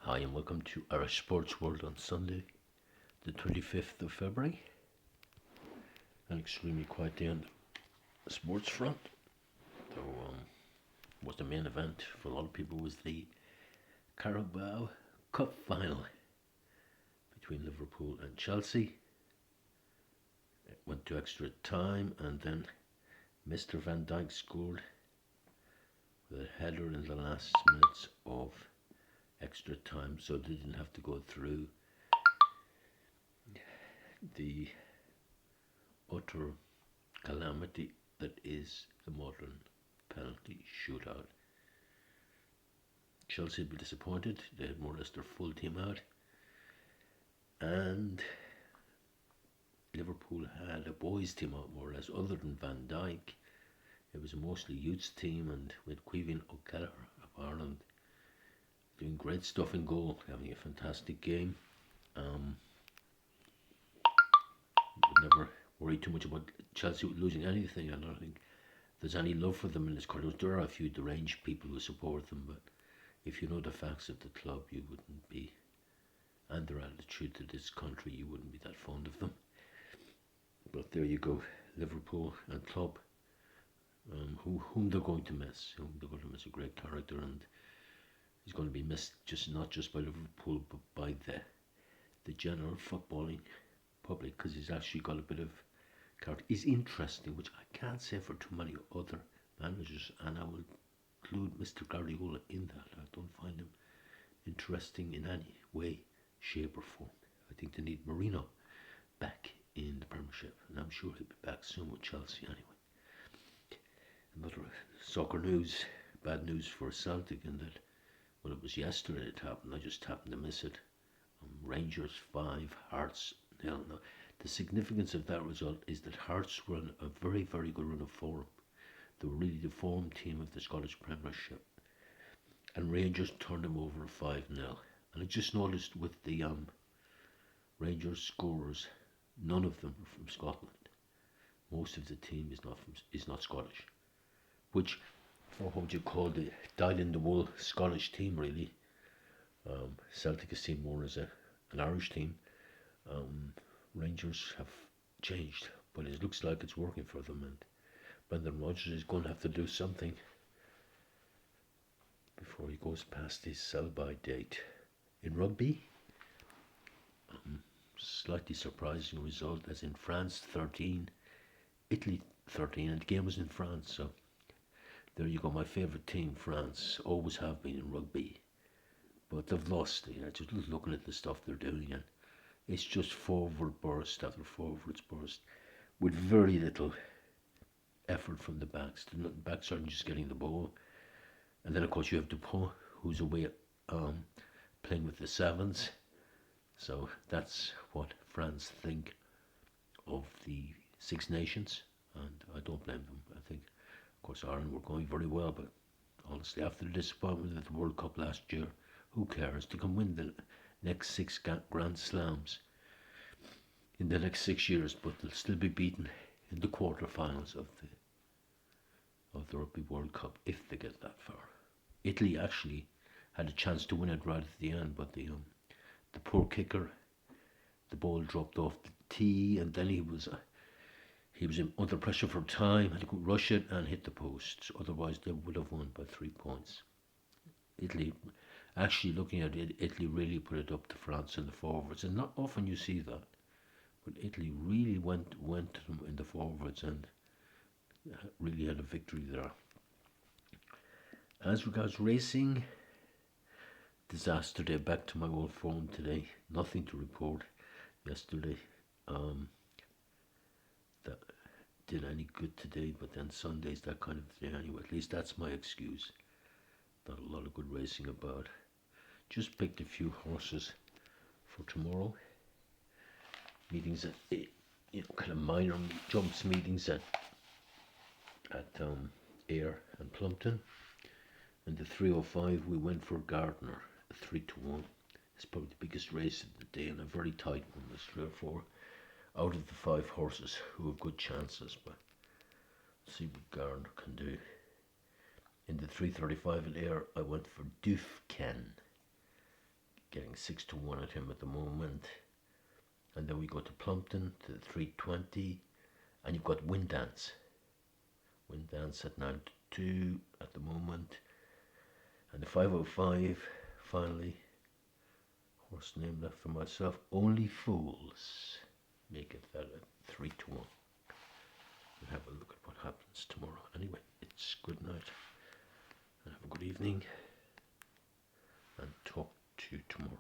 Hi and welcome to Irish Sports World on Sunday, the 25th of February. An extremely quiet day on the sports front. So, what the main event for a lot of people was the Carabao Cup final between Liverpool and Chelsea. It went to extra time and then Mr. Van Dijk scored with a header in the last minutes of extra time, so they didn't have to go through the utter calamity that is the modern penalty shootout. Chelsea were disappointed. They had more or less their full team out, and Liverpool had a boys' team out more or less. Other than Van Dijk, it was a mostly youths team, and with Queven O'Callagher of Ireland doing great stuff in goal, having a fantastic game. Would never worry too much about Chelsea losing anything. I don't think there's any love for them in this country. There are a few deranged people who support them, but if you know the facts of the club, you wouldn't be, and their attitude to this country, you wouldn't be that fond of them. But there you go, Liverpool and club, whom they're going to miss. Whom they're going to miss a great character, and he's going to be missed not just by Liverpool, but by the general footballing public, because he's actually got a bit of character. He's interesting, which I can't say for too many other managers, and I will include Mr. Guardiola in that. I don't find him interesting in any way, shape or form. I think they need Mourinho back in the Premiership, and I'm sure he'll be back soon with Chelsea anyway. Another soccer news, bad news for Celtic, in that, well, it was yesterday it happened. I just happened to miss it. Rangers 5, Hearts 0. Now, the significance of that result is that Hearts were on a very, very good run of form. They were really the form team of the Scottish Premiership, and Rangers turned them over 5-0. And I just noticed with the Rangers scorers, none of them are from Scotland. Most of the team is not Scottish, which, for what would you call the dyed-in-the-wool Scottish team, really. Celtic is seen more as an Irish team. Rangers have changed, but it looks like it's working for them, and Brendan Rodgers is going to have to do something before he goes past his sell-by date. In rugby, slightly surprising result, as in France 13, Italy 13, and the game was in France, so there you go. My favourite team, France, always have been in rugby, but they've lost. Just looking at the stuff they're doing, and it's just forward burst after forwards burst with very little effort from the backs. The backs aren't just getting the ball, and then of course you have Dupont, who's away playing with the sevens. So that's what France think of the Six Nations, and I don't blame them. I think, of course, Ireland were going very well, but honestly, after the disappointment of the World Cup last year, who cares? They can win the next 6 Grand Slams in the next 6 years, but they'll still be beaten in the quarterfinals of the Rugby World Cup if they get that far. Italy actually had a chance to win it right at the end, but the poor kicker, the ball dropped off the tee, and then he was under pressure for time, and he could rush it and hit the post. Otherwise, they would have won by 3 points. Italy, actually looking at it, Italy really put it up to France in the forwards, and not often you see that. But Italy really went to them in the forwards and really had a victory there. As regards racing, disaster day. Back to my old form today. Nothing to report yesterday. That did any good today, but then Sunday's that kind of day anyway. At least that's my excuse. Not a lot of good racing about. Just picked a few horses for tomorrow. Meetings at kind of minor jumps meetings at Ayr and Plumpton. And the 305 we went for Gardner, 3-1. It's probably the biggest race of the day, and a very tight one. There's 3 or 4 out of the 5 horses who have good chances, but let's see what Gardner can do. In the 335 at Ayr, I went for Dufken. 6-1 at him at the moment. And then we go to Plumpton to 320, and you've got Windance. Windance at 9-2 at the moment. And the 505, finally, horse name left for myself, Only Fools. Make it that at 3-1. We'll have a look at what happens tomorrow. Anyway, it's good night, and have a good evening, and talk to you tomorrow.